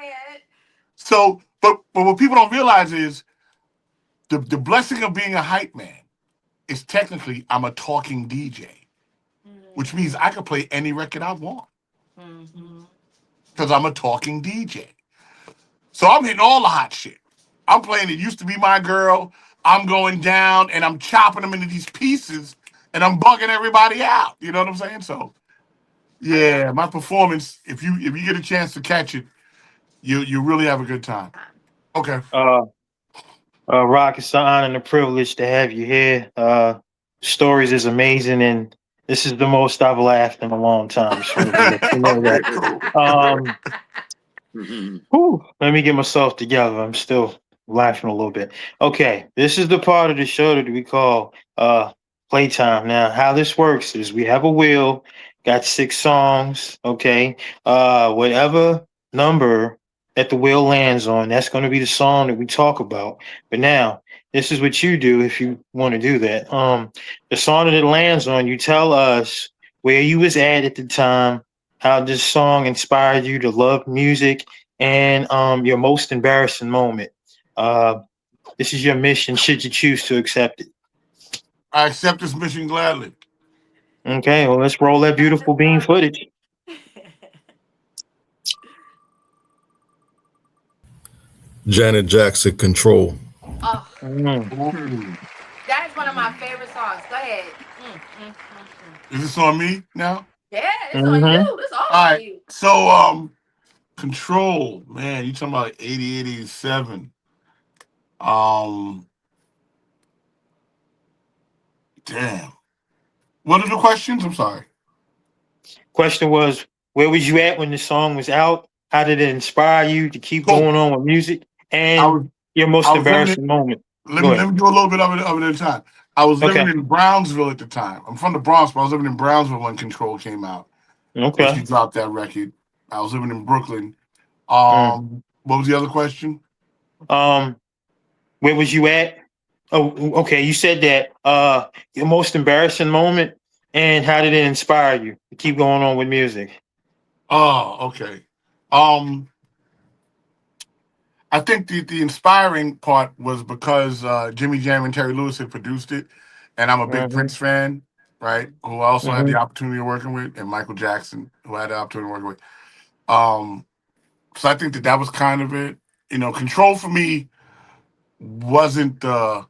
So, but what people don't realize is the blessing of being a hype man is technically I'm a talking DJ, which means I can play any record I want because I'm a talking DJ. So I'm hitting all the hot shit. I'm playing It Used to Be My Girl. I'm going down and I'm chopping them into these pieces and I'm bugging everybody out. You know what I'm saying? So, yeah, my performance, if you get a chance to catch it, you really have a good time. Okay. Rock, it's an honor and a privilege to have you here. Stories is amazing, and this is the most I've laughed in a long time. So let me get myself together. I'm still laughing a little bit. Okay, this is the part of the show that we call playtime. Now, how this works is we have a wheel, got 6 songs. Okay, whatever number that the wheel lands on, that's going to be the song that we talk about. But now, this is what you do if you want to do that. The song that it lands on, you tell us where you was at the time, how this song inspired you to love music, and your most embarrassing moment. This is your mission, should you choose to accept it. I accept this mission gladly. Okay, well, let's roll that beautiful bean footage. Janet Jackson, Control. Oh, that is one of my favorite songs. Go ahead. Is this on me now? Yeah, it's on you. It's all on you. So, Control, man, you talking about 88, 87. Damn. What are the questions? I'm sorry. Question was, where was you at when the song was out? How did it inspire you to keep going on with music? And your most embarrassing moment. let Go me ahead. do a little bit of it at a time. I was living Okay. in Brownsville at the time. I'm from the Bronx, but I was living in Brownsville when Control came out. When she Okay. dropped that record. I was living in Brooklyn. Mm. What was the other question? Um, where was you at? Oh, okay. You said that your most embarrassing moment, and how did it inspire you to keep going on with music? Oh, okay. Um, I think the inspiring part was because Jimmy Jam and Terry Lewis had produced it, and I'm a big Mm-hmm. Prince fan, right? Who I also had Mm-hmm. the opportunity of working with, and Michael Jackson, who I had the opportunity of working with. Um, so I think that was kind of it. Control for me wasn't the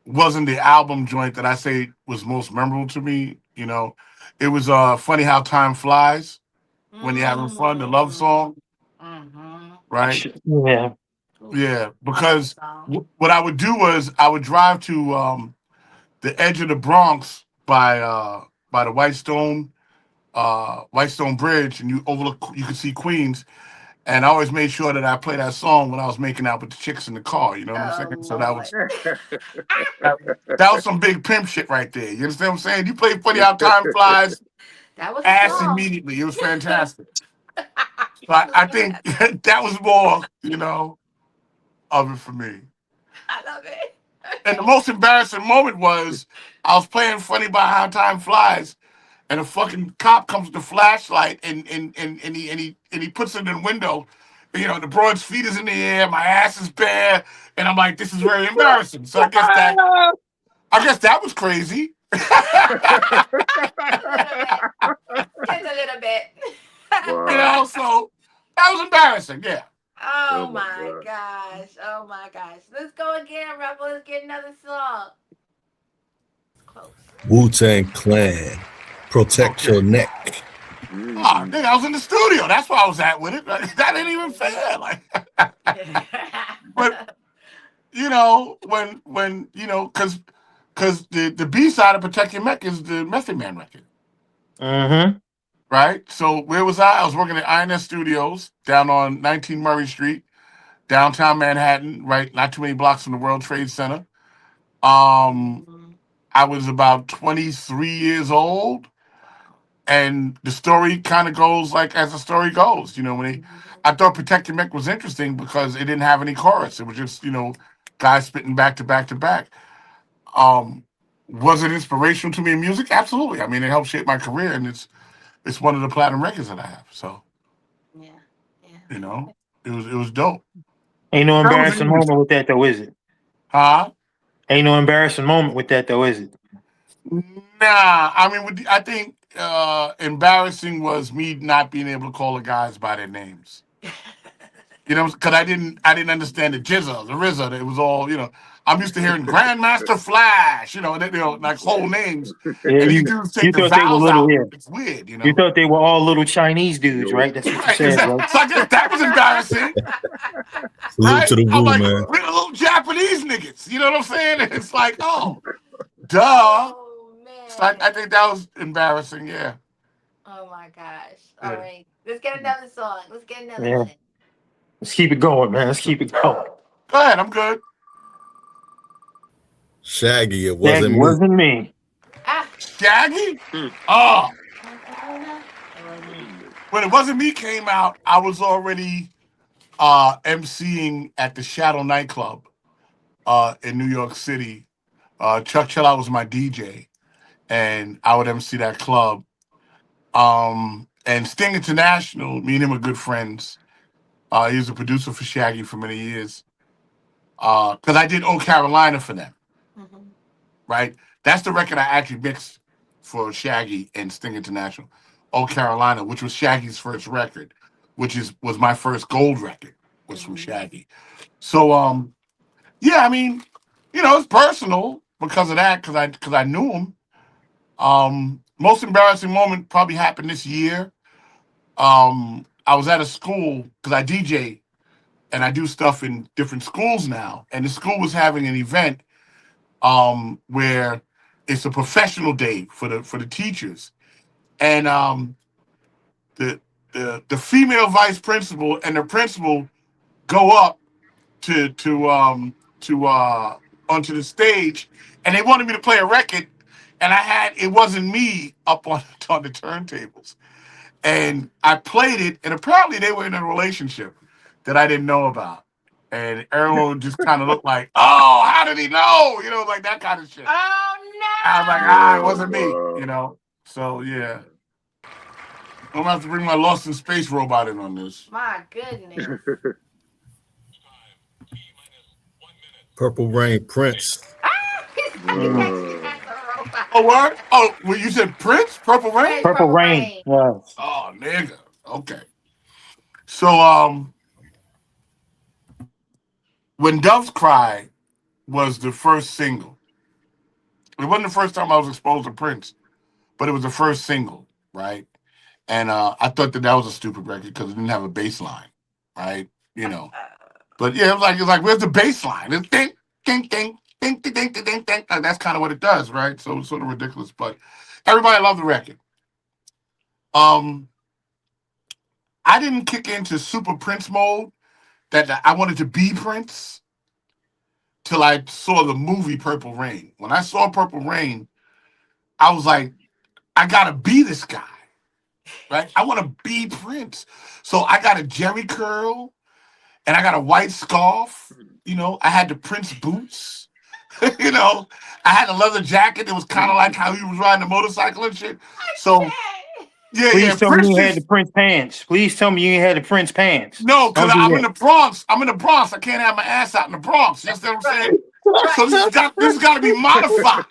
wasn't the album joint that I say was most memorable to me. It was funny how time flies when you're having fun. The love song, Mm-hmm. right? Yeah. Yeah, Love because song. what I would do was I would drive to the edge of the Bronx by the White Stone Bridge, and you could see Queens. And I always made sure that I play that song when I was making out with the chicks in the car. You know what I'm Oh saying? So Lord. that was some big pimp shit right there. You understand what I'm saying? You play Funny How Time Flies, That was a ass song. immediately. It was fantastic. So I I love think that. that was more, of it for me. I love it. And the most embarrassing moment was I was playing Funny by How Time Flies, and a fucking cop comes with the flashlight and he puts it in the window. The broad's feet is in the air, my ass is bare, and I'm like, this is very embarrassing. So I guess that was crazy. A little bit. Just a little bit. Wow. So that was embarrassing. Yeah. Oh Oh my my God. gosh. Oh my gosh. Let's go again, Rebel. Let's get another song. It's close. Wu-Tang Clan, protect Okay. your neck. Oh, Mm-hmm. nigga, I was in the studio. That's where I was at with it. Like, that ain't even fair. Like, but because the B side of Protect Your Neck is the Method Man record, Mm-hmm. right? So where was I? I was working at INS Studios down on 19 Murray Street, downtown Manhattan, right? Not too many blocks from the World Trade Center. Um, Mhm. I was about 23 years old, and the story kind of goes like as the story goes. I thought Protect Your Neck was interesting because it didn't have any chorus. It was just guys spitting back to back to back. Um, was it inspirational to me in music? Absolutely. I mean, it helped shape my career, and it's one of the platinum records that I have. So Yeah. Yeah. you know, it was dope. Ain't no That was embarrassing interesting, moment with that though, is it? huh? Ain't no embarrassing moment with that though, is it? Nah, I mean, I think embarrassing was me not being able to call the guys by their names. Because I didn't understand the jizza, the RZA. It was all. I'm used to hearing Grandmaster Flash. Like whole names, Yeah, and these you dudes take you the thought they were vowels little, out. yeah. It's weird. You thought they were all little Chinese dudes, Yo. right? That's what you Right? said, right? So I guess that was embarrassing, Salute right? to the I'm room, like, man. we're the little Japanese niggas. You know what I'm saying? And it's like, oh, duh. Oh So I man. think that was embarrassing. Yeah. Oh my gosh. All Yeah. right. Let's get another song. Let's get another Yeah. one. Let's keep it going, man. Let's keep it going. Go ahead. I'm good. Shaggy, it That wasn't me. wasn't me. Ah. Shaggy. Mm. Oh, It wasn't me. when It Wasn't Me came out, I was already emceeing at the Shadow nightclub in New York City. Chuck Chillout was my DJ, and I would MC that club. And Sting International, me and him are good friends. He was a producer for Shaggy for many years. Because I did Old Carolina for them, Mhm. right? That's the record I actually mixed for Shaggy and Sting International. Old Carolina, which was Shaggy's first record, was my first gold record, was from Mhm. Shaggy. So yeah, I mean, it's personal because of that, because I knew him. Most embarrassing moment probably happened this year. I was at a school because I DJ and I do stuff in different schools now, and the school was having an event where it's a professional day for the teachers, and the the female vice principal and the principal go up to to onto the stage, and they wanted me to play a record, and it wasn't me up on the turntables, and I played it, and apparently they were in a relationship that I didn't know about, and everyone just kind of looked like, oh, how did he know? You know, like that kind of shit. Oh I was like, it Oh, wasn't me. wow. You know, so yeah. I'm gonna have to bring my Lost in Space robot in on this. my goodness. Purple Rain, Prince. He actually Uh, has a robot. Oh, what? Oh, well, you said Prince, Purple Rain? Prince Purple Purple Rain. Rain. Yes. Oh, nigga. Okay. So, when Doves Cry was the first single, it wasn't the first time I was exposed to Prince, but it was the first single, right? And I thought that was a stupid record because it didn't have a bass line, right? You know. But yeah, it was like, where's the bass line? It's ding, ding, ding, ding, ding, ding, ding, ding, ding. Like, that's kind of what it does, right? So it's sort of ridiculous, but everybody loved the record. Um, I didn't kick into super Prince mode that I wanted to be Prince till I saw the movie Purple Rain. When I saw Purple Rain, I was like, I gotta be this guy, right? I want to be Prince. So I got a Jerry curl and I got a white scarf. You know, I had the Prince boots. You know, I had a leather jacket that was kind of like how he was riding a motorcycle and shit. So yeah, Please tell me Prince you had the just Prince pants. Please tell me you ain't had the Prince pants. no, because Don't do I'm in that. the Bronx. I'm in the Bronx. I can't have my ass out in the Bronx. You understand what I'm saying? Right. So this has got to be modified,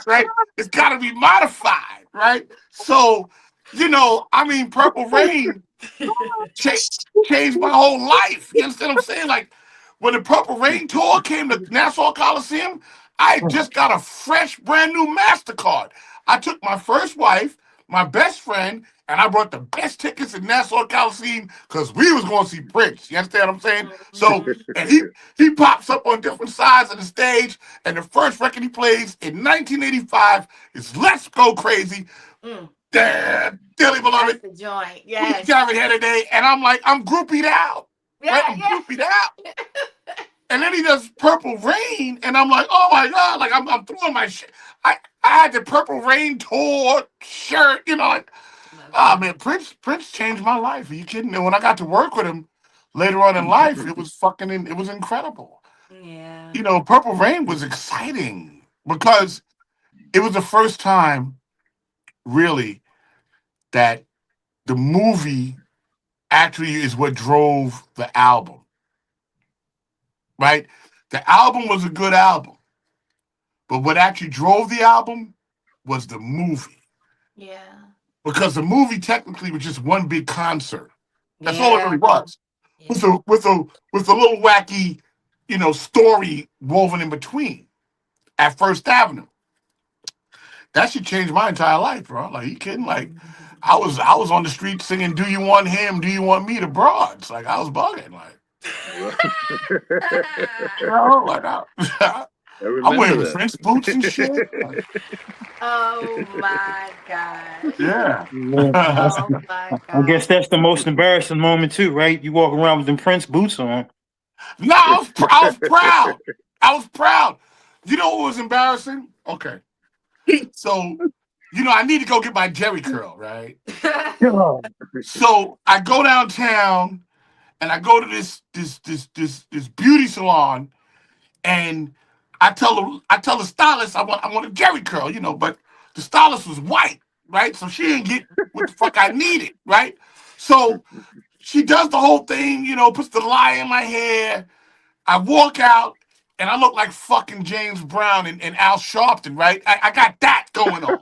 right? It's got to be modified, right? So, you know, I mean, Purple Rain changed my whole life. You understand what I'm saying? Like when the Purple Rain tour came to Nassau Coliseum, I just got a fresh, brand new MasterCard. I took my first wife, my best friend, and I brought the best tickets in Nassau Coliseum because we was going to see Prince. You understand what I'm saying? So, and he pops up on different sides of the stage, and the first record he plays in 1985 is "Let's Go Crazy." Mm, Dearly that's beloved, the joint. we Yes. carried here today, and I'm like, I'm groupied out, right? Yeah, I'm yeah. groupied out. And then he does Purple Rain, and I'm like, oh my god, like I'm throwing my shit. I had the Purple Rain tour shirt, you know. Like, ah man, Prince changed my life. Are you kidding? And when I got to work with him later on in life, it was it was incredible. Yeah. You know, Purple Rain was exciting because it was the first time, really, that the movie actually is what drove the album, right? The album was a good album, but what actually drove the album was the movie. Yeah. Because the movie technically was just one big concert. That's all it Yeah. really was. Yeah. With a little wacky, you know, story woven in between at First Avenue. That should change my entire life, bro. Like, you kidding? Like, I was on the street singing "Do You Want Him? Do You Want Me?" to broads. Like, I was bugging. Like, you know, like I I'm remember wearing that. French boots and shit. Like, Oh my gosh. yeah. Man, Oh my I guess gosh. that's the most embarrassing moment too, right? You walk around with them Prince boots on. No, I was proud. I was proud. You know what was embarrassing? Okay. So, you know, I need to go get my Jerry curl, right? God. So I go downtown and I go to this beauty salon, and I tell the stylist I want a Jerry curl, you know, but the stylist was white, right? So she didn't get what the fuck I needed, right? So she does the whole thing, you know, puts the lie in my hair. I walk out and I look like fucking James Brown and Al Sharpton, right? I got that going on,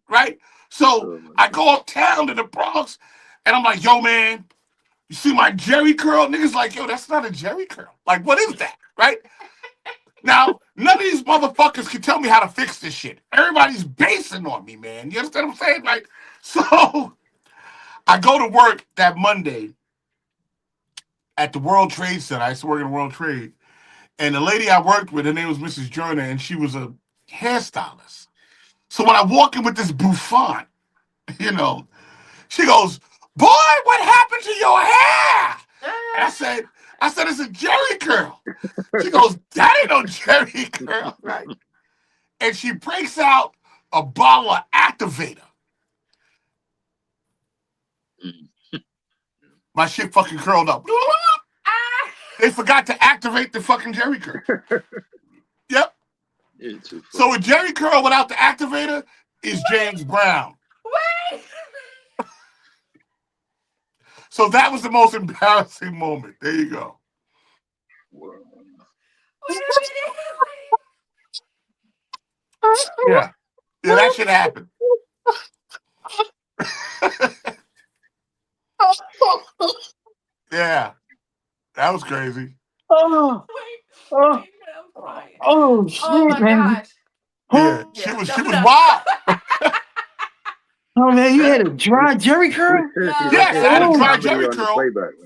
right? So Oh my I God. go uptown to the Bronx and I'm like, yo, man, you see my Jerry curl? Niggas like, yo, that's not a Jerry curl. Like, what is that, right? Now, none of these motherfuckers can tell me how to fix this shit. Everybody's basing on me, man. You understand what I'm saying? Like, so I go to work that Monday at the World Trade Center. I used to work in the World Trade. And the lady I worked with, her name was Mrs. Joyner, and she was a hairstylist. So when I walk in with this bouffant, you know, she goes, "Boy, what happened to your hair?" And I said, it's a Jerry curl. She goes, that ain't no Jerry curl, right? And she breaks out a bottle of activator. My shit fucking curled up. They forgot to activate the fucking Jerry curl. Yep. So a Jerry curl without the activator is James Brown. Wait. So that was the most embarrassing moment. There you go. Wait a minute. Yeah. Yeah, that shit happened. Yeah. That was crazy. Oh, oh, Wait, I'm crying. oh, Oh shit, my man. gosh. Yeah. Yeah, She was wild. Oh man, you had a dry Jerry curl? Yes, I had a Oh, dry Jerry curl,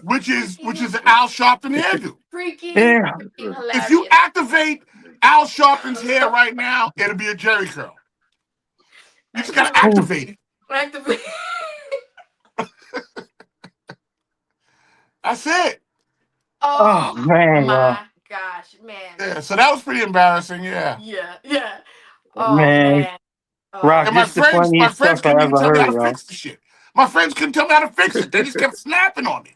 which is an Al Sharpton hairdo. Freaking yeah. If you hilarious. activate Al Sharpton's hair right now, it'll be a Jerry curl. You just gotta activate it. Activate. That's it. Oh Oh man, my gosh, man. Yeah, so that was pretty embarrassing. Yeah. Yeah. Oh man, man. Oh Rock, And man. my this the friends funniest stuff couldn't I even ever tell me how heard, to yo. fix the shit. My friends couldn't tell me how to fix it. They just kept snapping on me.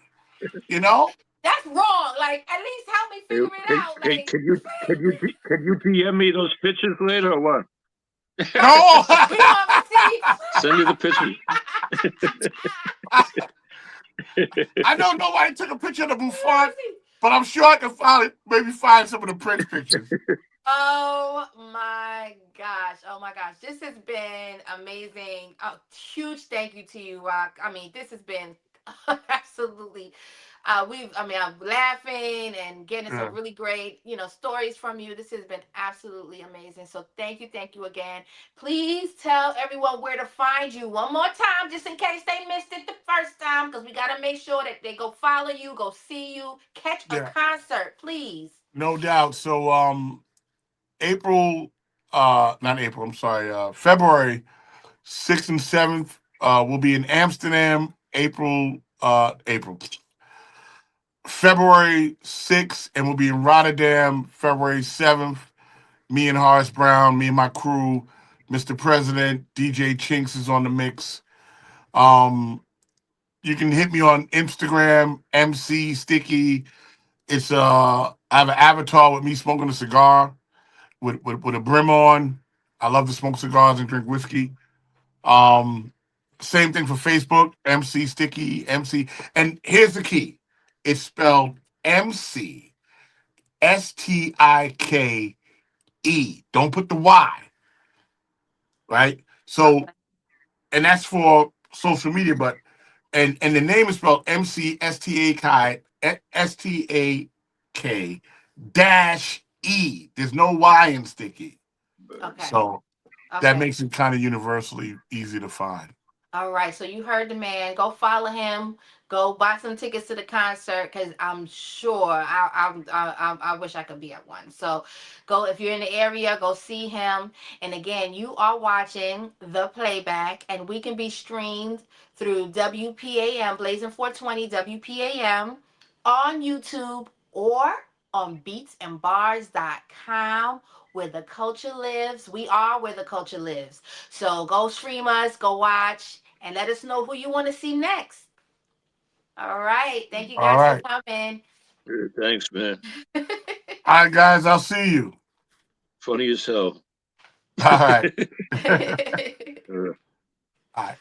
You know? That's wrong. Like, at least help me figure it out. Like, Can you DM me those pictures later or what? No. we want to see. Send me the pictures. I know nobody took a picture of the bouffant, but I'm sure I can maybe find some of the Prince pictures. Oh my gosh. Oh my gosh. This has been amazing. A huge thank you to you, Rock. I mean, this has been absolutely I'm laughing and getting some really great, stories from you. This has been absolutely amazing. So thank you again. Please tell everyone where to find you one more time, just in case they missed it the first time, because we got to make sure that they go follow you, go see you, catch a concert, please. No doubt. So February 6th and 7th, we'll be in Amsterdam. February 6th, and we'll be in Rotterdam February 7th. Me and Horace Brown, me and my crew, Mr. President, DJ Chinks is on the mix. You can hit me on Instagram, MC Stik E. It's I have an avatar with me smoking a cigar with a brim on. I love to smoke cigars and drink whiskey. Same thing for Facebook, MC Stik E, MC. And here's the key. It's spelled MC STIKE. Don't put the Y. Right? So, and that's for social media, but and the name is spelled MCSTAK dash E. There's no Y in Sticky. Okay. So that makes it kind of universally easy to find. All right, so you heard the man. Go follow him. Go buy some tickets to the concert, because I'm sure I wish I could be at one. So go, if you're in the area, go see him. And again, you are watching the playback, and we can be streamed through WPAM Blazing 420 WPAM on YouTube or on beatsandbars.com, where the culture lives. We are where the culture lives. So go stream us, go watch, and let us know who you want to see next. All right. Thank you guys for coming. Thanks, man. All right, guys. I'll see you. Funny as hell. All right. All right.